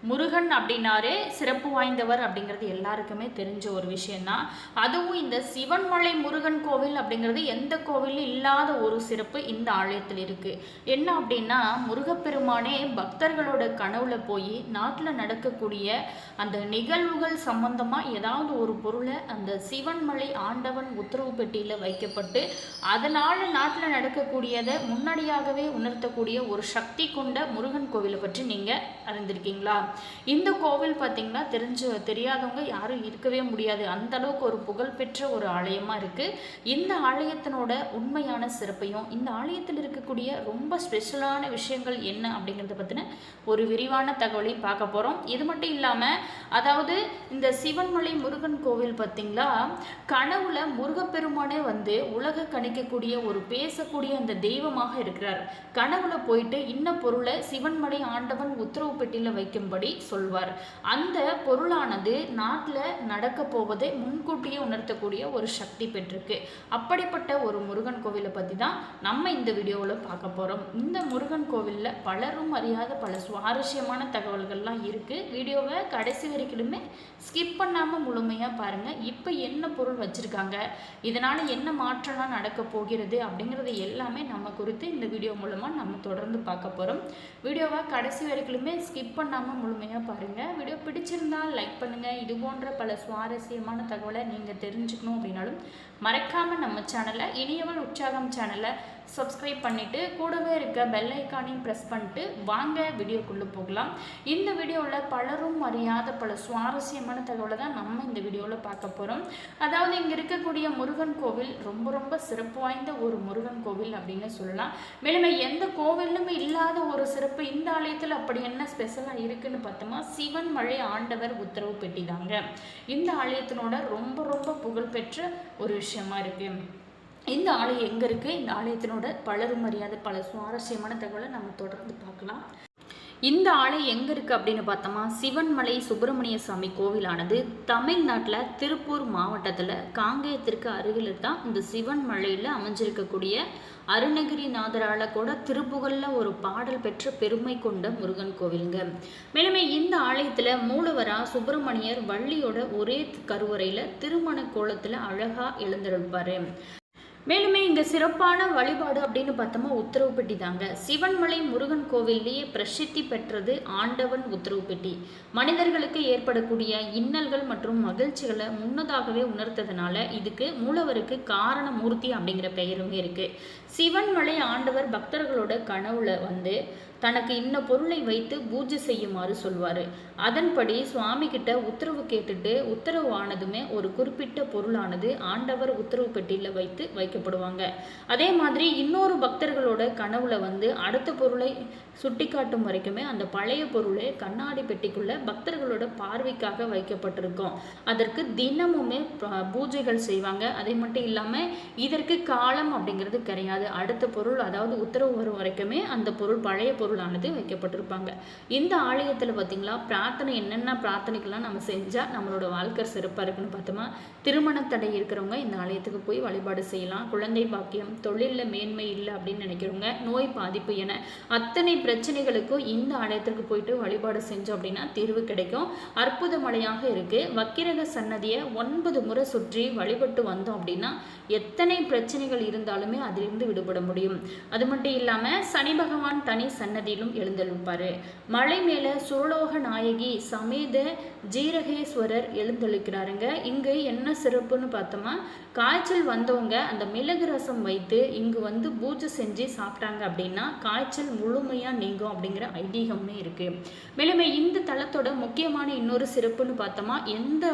முருகன் அப்படின்னாரு சிறப்பு வாய்ந்தவர் அப்படிங்கிறது எல்லாருக்குமே தெரிஞ்ச ஒரு விஷயம்தான். அதுவும் இந்த சிவன்மலை முருகன் கோவில் அப்படிங்கிறது எந்த கோவிலும் இல்லாத ஒரு சிறப்பு இந்த ஆலயத்தில் இருக்குது. என்ன அப்படின்னா, முருகப்பெருமானே பக்தர்களோட கனவுல போய் நாட்டில் நடக்கக்கூடிய அந்த நிகழ்வுகள் சம்பந்தமாக ஏதாவது ஒரு பொருளை அந்த சிவன்மலை ஆண்டவன் உத்தரவு பெட்டியில் வைக்கப்பட்டு அதனால் நாட்டில் நடக்கக்கூடியதை முன்னாடியாகவே உணர்த்தக்கூடிய ஒரு சக்தி கொண்ட முருகன் கோவிலை பற்றி நீங்கள் அறிந்திருக்கீங்களா? இந்த கோவில் பார்த்தீங்கன்னா தெரியாதவங்க யாரும் இருக்கவே முடியாது. அந்த அளவுக்கு ஒரு புகழ்பெற்ற ஒரு ஆலயமாக இருக்குது. இந்த ஆலயத்தினோட உண்மையான சிறப்பையும் இந்த ஆலயத்தில் இருக்கக்கூடிய ரொம்ப ஸ்பெஷலான விஷயங்கள் என்ன அப்படிங்கிறத பற்றின ஒரு விரிவான தகவலையும் பார்க்க போகிறோம். இது மட்டும் இல்லாமல், அதாவது இந்த சிவன்மலை முருகன் கோவில் பார்த்தீங்களா, கனவுல முருகப்பெருமானே வந்து உலக கணிக்கக்கூடிய ஒரு பேசக்கூடிய அந்த தெய்வமாக இருக்கிறார். கனவுல போயிட்டு இன்ன பொருளை சிவன்மலை ஆண்டவன் உத்தரவு பெட்டியில் வைக்கும்படி சொல்வார். அந்த பொருளானது நாட்டில் நடக்க போவதை முன்கூட்டியே உணர்த்தக்கூடிய ஒரு சக்தி பெற்றிருக்கு. அப்படிப்பட்ட ஒரு முருகன் கோவிலை பற்றி தான் நம்ம இந்த வீடியோவில் பார்க்க போகிறோம். இந்த முருகன் கோவிலில் பலரும் அறியாத பல சுவாரஸ்யமான தகவல்கள்லாம் இருக்குது. வீடியோவை கடைசி வரைக்குமே ஸ்கிப் பண்ணாமல் முழுமையாக பாருங்கள். இப்போ என்ன பொருள் வச்சுருக்காங்க, இதனால் என்ன மாற்றம்லாம் நடக்க போகிறது அப்படிங்கிறது எல்லாமே நம்ம குறித்து இந்த வீடியோ மூலமாக நம்ம தொடர்ந்து பார்க்க போகிறோம். வீடியோவை கடைசி வரைக்குமே ஸ்கிப் பண்ணாமல் முழுமையாக பாருங்கள். வீடியோ பிடிச்சிருந்தால் லைக் பண்ணுங்கள். இது போன்ற பல சுவாரஸ்யமான தகவலை நீங்கள் தெரிஞ்சுக்கணும் அப்படின்னாலும் மறக்காமல் நம்ம சேனலை இனியவள் உற்சாகம் சேனலை சப்ஸ்கிரைப் பண்ணிவிட்டு கூடவே இருக்க பெல் ஐக்கானையும் ப்ரெஸ் பண்ணிட்டு வாங்க வீடியோக்குள்ளே போகலாம். இந்த வீடியோவில் பலரும் அறியாத பல சுவாரஸ்யமான தகவலை தான் நம்ம இந்த வீடியோவில் பார்க்க போகிறோம். அதாவது இங்கே இருக்கக்கூடிய முருகன் கோவில் ரொம்ப ரொம்ப சிறப்பு வாய்ந்த ஒரு முருகன் கோவில் அப்படின்னு சொல்லலாம். மேலுமே எந்த கோவிலுமே இல்லாத ஒரு சிறப்பு இந்த ஆலயத்தில் அப்படி என்ன ஸ்பெஷலாக இருக்குன்னு பார்த்தோமா, சிவன்மலை ஆண்டவர் உத்தரவு பெட்டி தாங்க இந்த ஆலயத்தினோட ரொம்ப ரொம்ப புகழ்பெற்ற ஒரு விஷயமா இருக்குது. இந்த ஆலயம் எங்கே இருக்குது, இந்த ஆலயத்தினோட பலரும் அறியாத பல சுவாரஸ்யமான தகவலை நம்ம தொடர்ந்து பார்க்கலாம். இந்த ஆலயம் எங்கே இருக்குது அப்படின்னு பார்த்தோமா, சிவன்மலை சுப்பிரமணிய சாமி கோவிலானது தமிழ்நாட்டில் திருப்பூர் மாவட்டத்தில் காங்கேயத்திற்கு அருகில் தான் இந்த சிவன்மலையில் அமைஞ்சிருக்கக்கூடிய அருணகிரிநாதரால் கூட திருப்புகழில் ஒரு பாடல் பெற்ற பெருமை கொண்ட முருகன் கோவிலுங்க. மேலுமே இந்த ஆலயத்தில் மூலவரா சுப்பிரமணியர் வள்ளியோட ஒரே கருவறையில் திருமண கோலத்தில் அழகாக எழுந்தருள்பார். மேலுமே இங்கே சிறப்பான வழிபாடு அப்படின்னு பார்த்தோமா உத்தரவு பெட்டி தாங்க. சிவன்மலை முருகன் கோவில்லையே பிரசித்தி பெற்றது ஆண்டவன் உத்தரவு பெட்டி. மனிதர்களுக்கு ஏற்படக்கூடிய இன்னல்கள் மற்றும் மகிழ்ச்சிகளை முன்னதாகவே உணர்த்ததுனால இதுக்கு மூலவருக்கு காரணமூர்த்தி அப்படிங்கிற பெயருமே இருக்கு. சிவன்மலை ஆண்டவர் பக்தர்களோட கனவுல வந்து தனக்கு இன்ன பொருளை வைத்து பூஜை செய்யுமாறு சொல்வார். அதன்படி சுவாமி கிட்ட உத்தரவு கேட்டுட்டு உத்தரவு ஆனதுமே ஒரு குறிப்பிட்ட பொருளானது ஆண்டவர் உத்தரவு பெட்டியில் வைத்து வைக்கப்படுவாங்க. அதே மாதிரி இன்னொரு பக்தர்களோட கனவுல வந்து அடுத்த பொருளை சுட்டி காட்டும் வரைக்குமே அந்த பழைய பொருளை கண்ணாடி பெட்டிக்குள்ள பக்தர்களோட பார்வைக்காக வைக்கப்பட்டிருக்கும். அதற்கு தினமுமே பூஜைகள் செய்வாங்க. அதே மட்டும் இல்லாமல் இதற்கு காலம் அப்படிங்கிறது கிடையாது. அடுத்த பொருள் அதாவது உத்தரவு வரும் வரைக்குமே அந்த பொருள் பழைய பொருளானது வைக்கப்பட்டிருப்பாங்க. இந்த ஆலயத்தில் பார்த்தீங்களா, பிரார்த்தனை என்னென்ன பிரார்த்தனைக்கெல்லாம் நம்ம செஞ்சால் நம்மளோட வாழ்க்கை சிறப்பாக இருக்குன்னு பார்த்தோமா, திருமண தடை இருக்கிறவங்க இந்த ஆலயத்துக்கு போய் வழிபாடு செய்யலாம். குழந்தை பாக்கியம், தொழிலில் மேன்மை இல்லை அப்படின்னு நினைக்கிறவங்க, நோய் பாதிப்பு என அத்தனை பிரச்சனைகளுக்கும் இந்த ஆலயத்திற்கு போயிட்டு வழிபாடு செஞ்சோம் அப்படின்னா தீர்வு கிடைக்கும். அற்புத மலையாக இருக்குது. வக்கிரக சன்னதியை 9 முறை சுற்றி வழிபட்டு வந்தோம் அப்படின்னா எத்தனை பிரச்சனைகள் இருந்தாலுமே அதிலிருந்து விடுபட முடியும். அது மட்டும் இல்லாமல் சனி பகவான் தனி சன்னதியிலும் எழுந்தளிப்பார். மலை மேலே சுரலோக நாயகி சமேத ஜீரகேஸ்வரர் எழுந்தளிக்கிறாருங்க. இங்கு என்ன சிறப்புன்னு பார்த்தோமா, காய்ச்சல் வந்தவங்க அந்த மிளகு ரசம் வைத்து இங்கு வந்து பூஜை செஞ்சு சாப்பிட்டாங்க அப்படின்னா காய்ச்சல் முழுமையாக நீங்கும் அப்படிங்கிற ஐதீகமே இருக்குது. மேலுமே இந்த தலத்தோட முக்கியமான இன்னொரு சிறப்புன்னு பார்த்தோமா, எந்த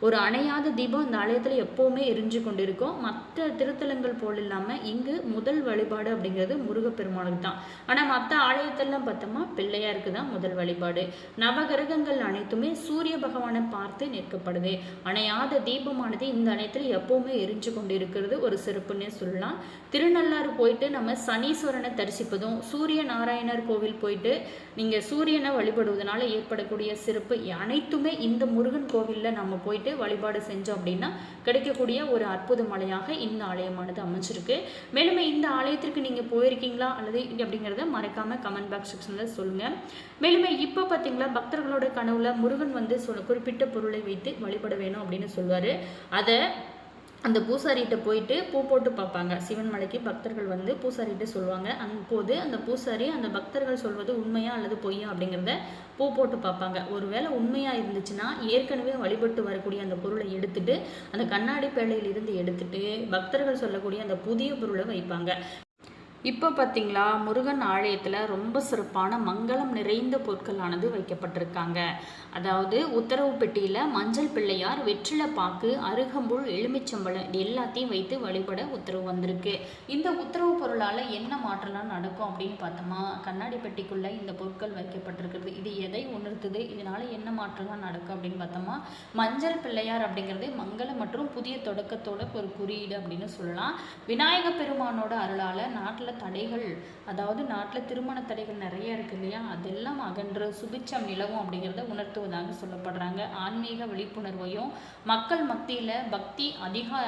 ஒரு அணையாத தீபம் இந்த ஆலயத்தில் எப்போவுமே எரிஞ்சு கொண்டு இருக்கும். மற்ற திருத்தலங்கள் போல் இல்லாமல் இங்கு முதல் வழிபாடு அப்படிங்கிறது முருகப்பெருமானுக்கு தான். ஆனால் மற்ற ஆலயத்திலாம் பார்த்தோமா பிள்ளையாருக்கு தான் முதல் வழிபாடு. நவகிரகங்கள் அனைத்துமே சூரிய பகவானை பார்த்து நிற்கப்படுது. அணையாத தீபமானது இந்த ஆலயத்தில் எப்போவுமே எரிஞ்சு கொண்டு இருக்கிறது ஒரு சிறப்புன்னே சொல்லலாம். திருநள்ளாறு போயிட்டு நம்ம சனீஸ்வரனை தரிசிப்பதும், சூரிய நாராயணர் கோவில் போயிட்டு நீங்கள் சூரியனை வழிபடுவதனால ஏற்படக்கூடிய சிறப்பு அனைத்துமே இந்த முருகன் கோவிலில் நம்ம போயிட்டு வழிபாடு செஞ்சோம் அப்படின்னா கிடைக்கக்கூடிய ஒரு அற்புத மலையாக இந்த ஆலயமானது அமைச்சிருக்கு. மேலும் இந்த ஆலயத்திற்கு நீங்கள் போயிருக்கீங்களா அல்லது அப்படிங்கிறத மறக்காமல் கமெண்ட் பாக்ஸ் செக்ஷனில் சொல்லுங்கள். மேலுமே இப்போ பார்த்தீங்களா பக்தர்களோட கனவுல முருகன் வந்து குறிப்பிட்ட பொருளை வைத்து வழிபட வேணும் அப்படின்னு சொல்லுவார். அதை அந்த பூசாரிகிட்ட போயிட்டு பூ போட்டு பார்ப்பாங்க. சிவன் மலைக்கு பக்தர்கள் வந்து பூசாரிகிட்ட சொல்லுவாங்க. அப்போது அந்த பூசாரி அந்த பக்தர்கள் சொல்வது உண்மையா அல்லது பொய்யா அப்படிங்கிறத பூ போட்டு பார்ப்பாங்க. ஒருவேளை உண்மையாக இருந்துச்சுன்னா ஏற்கனவே வழிபட்டு வரக்கூடிய அந்த பொருளை எடுத்துட்டு அந்த கண்ணாடி பேழையிலிருந்து எடுத்துட்டு பக்தர்கள் சொல்லக்கூடிய அந்த புதிய பொருளை வைப்பாங்க. இப்போ பார்த்தீங்களா முருகன் ஆலயத்தில் ரொம்ப சிறப்பான மங்களம் நிறைந்த பொருட்களானது வைக்கப்பட்டிருக்காங்க. அதாவது உத்தரவு பெட்டியில் மஞ்சள் பிள்ளையார், வெற்றிலை பாக்கு, அருகம்புல், எலுமிச்சம்பழம் இது எல்லாத்தையும் வைத்து வழிபட உத்தரவு வந்திருக்கு. இந்த உத்தரவு பொருளால் என்ன மாற்றம்லாம் நடக்கும் அப்படின்னு பார்த்தோமா, கண்ணாடி பெட்டிக்குள்ளே இந்த பொருட்கள் வைக்கப்பட்டிருக்கிறது. இது எதை உணர்த்துது, இதனால் என்ன மாற்றம்லாம் நடக்கும் அப்படின்னு பார்த்தோமா, மஞ்சள் பிள்ளையார் அப்படிங்கிறது மங்களம் மற்றும் புதிய தொடக்கத்தோட ஒரு குறியீடு அப்படின்னு சொல்லலாம். விநாயக பெருமானோட அருளால் நாட்டில் தடைகள், அதாவது நாட்டில் திருமண தடைகள் நிறைய இருக்கு இல்லையா, அதெல்லாம் அகன்று சுபிச்சம் நிலவும் அப்படிங்கிறத உணர்த்துவதாக சொல்லப்படுறாங்க. ஆன்மீக விழிப்புணர்வையும் மக்கள் மத்தியில் பக்தி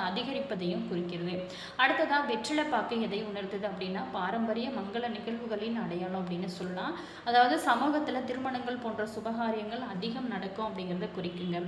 அதிகரிப்பதையும் குறிக்கிறது. அடுத்ததாக வெற்றிலை பாக்கு எதை உணர்த்துது அப்படின்னா பாரம்பரிய மங்கள நிகழ்வுகளின் அடையாளம் அப்படின்னு சொல்லலாம். அதாவது சமூகத்தில் திருமணங்கள் போன்ற சுபகாரியங்கள் அதிகம் நடக்கும் அப்படிங்கிறத குறிக்குங்க.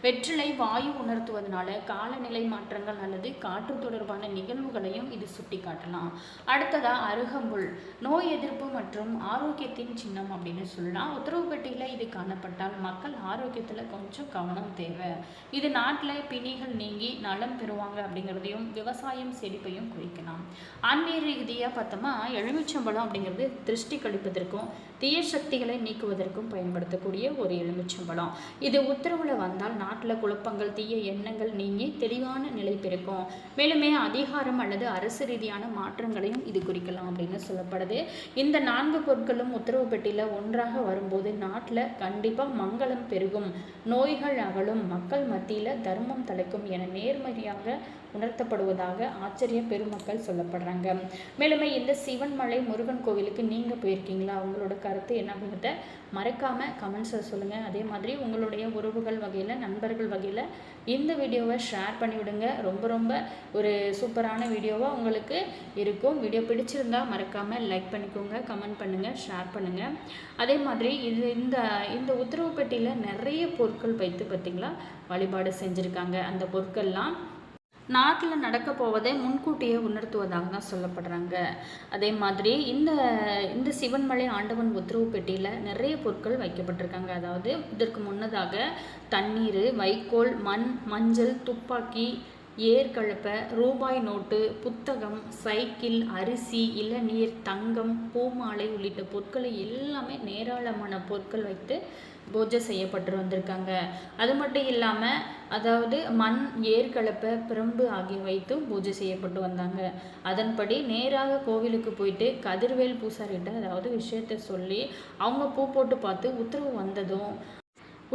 வெற்றிலை வாயு உணர்த்துவதனால காலநிலை மாற்றங்கள் அல்லது காற்று தொடர்பான நிகழ்வுகளையும் இது சுட்டி காட்டலாம். அடுத்ததாக அருகம்புல் நோய் எதிர்ப்பு மற்றும் ஆரோக்கியத்தின் சின்னம் அப்படின்னு சொல்லலாம். உத்தரவு பெட்டியில் இது காணப்பட்டால் மக்கள் ஆரோக்கியத்தில் கொஞ்சம் கவனம் தேவை. இது நாட்டில் பிணிகள் நீங்கி நலம் பெறுவாங்க அப்படிங்கிறதையும் விவசாயம் செழிப்பையும் குறிக்கலாம். ஆன்மீக ரீதியாக பார்த்தோமா எலுமிச்சம்பழம் அப்படிங்கிறது திருஷ்டி கழிப்பதற்கும் தீய சக்திகளை நீக்குவதற்கும் பயன்படுத்தக்கூடிய ஒரு எலுமிச்சம்பழம். இது உத்தரவில் வந்தால் நாட்டில் குழப்பங்கள் தீய எண்ணங்கள் நீங்கி தெளிவான நிலை பெருக்கும். மேலுமே அதிகாரம் அல்லது அரசு ரீதியான மாற்றங்களையும் இது குறிக்கலாம் அப்படின்னு சொல்லப்படுது. இந்த 4 பொருட்களும் உத்தரவு பெட்டியில் ஒன்றாக வரும்போது நாட்டில் கண்டிப்பாக மங்களம் பெருகும், நோய்கள் அகலும், மக்கள் மத்தியில் தர்மம் தலைக்கும் என நேர்மறையாக உணர்த்தப்படுவதாக ஆச்சரிய பெருமக்கள் சொல்லப்படுறாங்க. மேலுமே இந்த சிவன்மலை முருகன் கோவிலுக்கு நீங்கள் போயிருக்கீங்களா, உங்களோட கருத்து என்ன அப்படிங்கிறத மறக்காமல் கமெண்ட்ஸில் சொல்லுங்கள். அதே மாதிரி உங்களுடைய உறவுகள் வகையில் நண்பர்கள் வகையில் இந்த வீடியோவை ஷேர் பண்ணிவிடுங்க. ரொம்ப ரொம்ப ஒரு சூப்பரான வீடியோவாக உங்களுக்கு இருக்கும். வீடியோ பிடிச்சிருந்தா மறக்காமல் லைக் பண்ணிக்கோங்க, கமெண்ட் பண்ணுங்கள், ஷேர் பண்ணுங்கள். அதே மாதிரி இந்த உத்தரவு பெட்டியில் நிறைய பொருட்கள் வைத்து பார்த்திங்களா வழிபாடு செஞ்சுருக்காங்க. அந்த பொருட்கள்லாம் நாட்டில் நடக்க போவதை முன்கூட்டியே உணர்த்துவதாக தான் சொல்லப்படுறாங்க. அதே மாதிரி இந்த சிவன்மலை ஆண்டவன் உத்தரவு பெட்டியில் நிறைய பொருட்கள் வைக்கப்பட்டிருக்காங்க. அதாவது இதற்கு முன்னதாக தண்ணீர், வைக்கோல், மண், மஞ்சள், துப்பாக்கி, ஏற்கலப்பை, ரூபாய் நோட்டு, புத்தகம், சைக்கிள், அரிசி, இளநீர், தங்கம், பூமாலை உள்ளிட்ட பொருட்களை எல்லாமே நேராளமான பொருட்கள் வைத்து பூஜை செய்யப்பட்டு வந்திருக்காங்க. அது மட்டும் இல்லாமல் அதாவது மண், ஏற்கலப்பை, பிரம்பு ஆகிய வைத்தும் பூஜை செய்யப்பட்டு வந்தாங்க. அதன்படி நேராக கோவிலுக்கு போயிட்டு கதிர்வேல் பூசாரிட்ட அதாவது விஷயத்தை சொல்லி அவங்க பூ போட்டு பார்த்து உத்தரவு வந்ததும்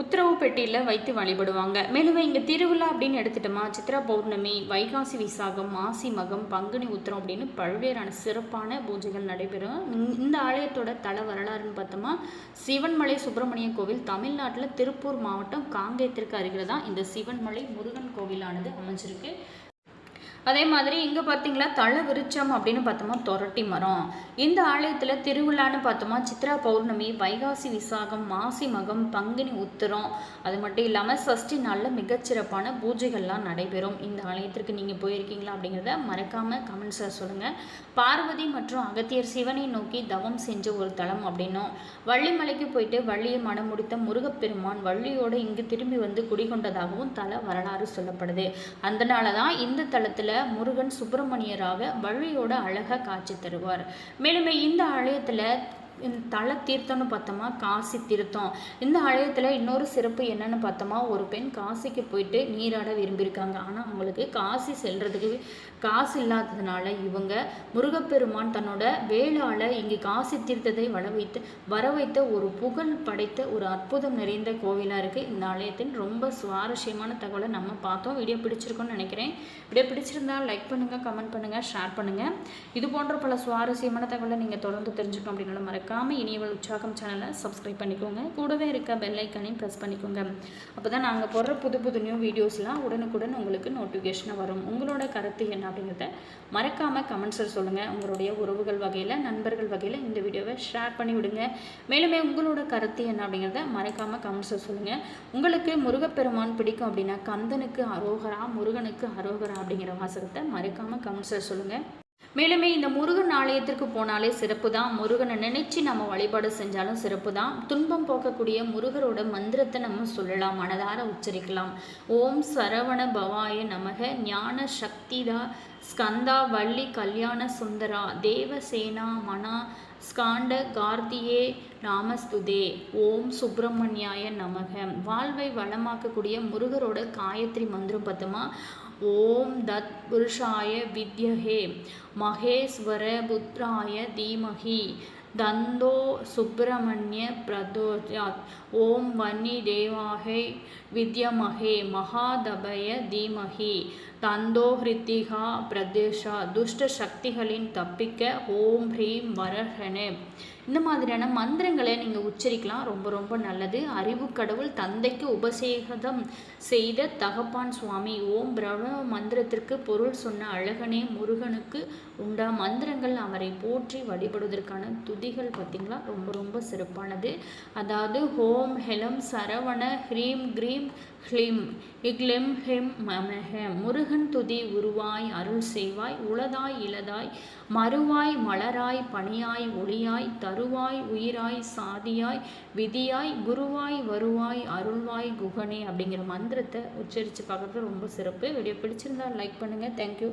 உத்தரவு பெட்டியில் வைத்து வழிபடுவாங்க. மேலும் இங்கே திருவிழா அப்படின்னு எடுத்துட்டோமா, சித்ரா பௌர்ணமி, வைகாசி விசாகம், மாசி மகம், பங்குனி உத்திரம் அப்படின்னு பல்வேறான சிறப்பான பூஜைகள் நடைபெறும். இந்த ஆலயத்தோட தல வரலாறுன்னு பார்த்தோமா, சிவன்மலை சுப்பிரமணிய கோவில் தமிழ்நாட்டில் திருப்பூர் மாவட்டம் காங்கேயத்திற்கு அருகில் தான் இந்த சிவன்மலை முருகன் கோவிலானது அமைஞ்சிருக்கு. அதே மாதிரி இங்கே பார்த்தீங்களா தல விருட்சம் அப்படின்னு பார்த்தோமா தொரட்டி மரம். இந்த ஆலயத்தில் திருவிழான்னு பார்த்தோமா சித்ரா பௌர்ணமி, வைகாசி விசாகம், மாசி மகம், பங்குனி உத்திரம், அது மட்டும் இல்லாமல் சஷ்டி நாளில் மிகச்சிறப்பான பூஜைகள்லாம் நடைபெறும். இந்த ஆலயத்திற்கு நீங்கள் போயிருக்கீங்களா அப்படிங்கிறத மறக்காமல் கமெண்ட்ஸில் சொல்லுங்கள். பார்வதி மற்றும் அகத்தியர் சிவனை நோக்கி தவம் செஞ்ச ஒரு தலம் அப்படின்னும், வள்ளிமலைக்கு போயிட்டு வள்ளியை மனம் முடித்த முருகப்பெருமான் வள்ளியோடு இங்கு திரும்பி வந்து குடிகொண்டதாகவும் தல வரலாறு சொல்லப்படுது. அதனால தான் இந்த தலத்தில் முருகன் சுப்பிரமணியராக வள்ளியோட அழகா காட்சி தருவார். மேலுமே இந்த ஆலயத்தில் தல தீர்த்தம்னு பார்த்தோமா காசி தீர்த்தம். இந்த ஆலயத்தில் இன்னொரு சிறப்பு என்னன்னு பார்த்தோமா, ஒரு பெண் காசிக்கு போயிட்டு நீராட விரும்பியிருக்காங்க. ஆனால் அவங்களுக்கு காசி செல்றதுக்கு காசு இல்லாததுனால இவங்க முருகப்பெருமான் தன்னோட வேளால் இங்கே காசி தீர்த்தத்தை வர வைத்த ஒரு புகழ் படைத்த ஒரு அற்புதம் நிறைந்த கோவிலாக இருக்குது. இந்த ஆலயத்தின் ரொம்ப சுவாரஸ்யமான தகவலை நம்ம பார்த்தோம். வீடியோ பிடிச்சிருக்கோன்னு நினைக்கிறேன். வீடியோ பிடிச்சிருந்தால் லைக் பண்ணுங்கள், கமெண்ட் பண்ணுங்கள், ஷேர் பண்ணுங்கள். இது போன்ற பல சுவாரஸ்யமான தகவலை நீங்கள் தொடர்ந்து தெரிஞ்சுக்கணும் அப்படின்னாலும் மறக்காம மறக்காமல் இனியவள் உற்சாகம் சேனலை சப்ஸ்கிரைப் பண்ணிக்கோங்க. கூடவே இருக்க பெல் ஐக்கானையும் ப்ரெஸ் பண்ணிக்கோங்க. அப்போ தான் நாங்கள் போடுற புது புது நியூ வீடியோஸ்லாம் உடனுக்குடன் உங்களுக்கு நோட்டிஃபிகேஷனாக வரும். உங்களோட கருத்து என்ன அப்படிங்கிறத மறக்காமல் கமெண்ட்ஸில் சொல்லுங்கள். உங்களுடைய உறவுகள் வகையில், நண்பர்கள் வகையில் இந்த வீடியோவை ஷேர் பண்ணி விடுங்க. மேலுமே உங்களோட கருத்து என்ன அப்படிங்கிறத மறக்காமல் கமெண்ட்ஸில் சொல்லுங்கள். உங்களுக்கு முருகப்பெருமான் பிடிக்கும் அப்படின்னா கந்தனுக்கு அரோகரா, முருகனுக்கு அரோகரா அப்படிங்கிற வாசகத்தை மறக்காமல் கமெண்ட்ஸில் சொல்லுங்கள். மேலுமே இந்த முருகன் ஆலயத்திற்கு போனாலே சிறப்பு தான். முருகனை நினைச்சு நம்ம வழிபாடு செஞ்சாலும் சிறப்பு தான். துன்பம் போக்கக்கூடிய முருகரோட மந்திரத்தை நம்ம சொல்லலாம், மனதார உச்சரிக்கலாம். ஓம் சரவண பவாய நமக, ஞான சக்திதா ஸ்கந்தா வள்ளி கல்யாண சுந்தரா தேவசேனா மனா ஸ்காண்ட கார்த்தியே நாமஸ்துதே, ஓம் சுப்பிரமணியாய நமக. வாழ்வை வளமாக்கக்கூடிய முருகரோட காயத்ரி மந்திரம் பத்துமா, ஓம் தத் புருஷாய வித்யஹே மகேஸ்வர புத்ராய தீமஹி தந்தோ சுப்பிரமணிய பிரதோஜாத், ஓம் வன்னி தேவாஹே வித்யமஹே மகாதபய தீமஹி தந்தோ ஹிருத்திகா பிரதேஷா. துஷ்ட சக்திகளின் தப்பிக்க ஓம் ஹ்ரீம் வரஹனே. இந்த மாதிரியான மந்திரங்களை நீங்கள் உச்சரிக்கலாம், ரொம்ப ரொம்ப நல்லது. அறிவு கடவுள் தந்தைக்கு உபசேகதம் செய்த தகப்பான் சுவாமி. ஓம் பிரம்ம மந்திரத்திற்கு பொருள் சொன்ன அழகனே முருகனுக்கு உண்டா மந்திரங்கள் அவரை போற்றி வழிபடுவதற்கான துதிகள் பார்த்திங்களா ரொம்ப ரொம்ப சிறப்பானது. அதாவது ஹோம் ஹெலம் சரவண ஹ்ரீம் க்ரீம் ஹ்லீம் இக்லெம் ஹெம் மமஹ. முருகன் துதி உருவாய் அருள் செய்வாய், உளதாய் இளதாய் மறுவாய் மலராய் பணியாய் ஒளியாய் தருவாய் உயிராய் சாதியாய் விதியாய் குருவாய் வருவாய் அருள்வாய் குகனே அப்படிங்கிற மந்திரத்தை உச்சரித்து பார்க்குறது ரொம்ப சிறப்பு. வீடியோ பிடிச்சிருந்தா லைக் பண்ணுங்கள். தேங்க்யூ.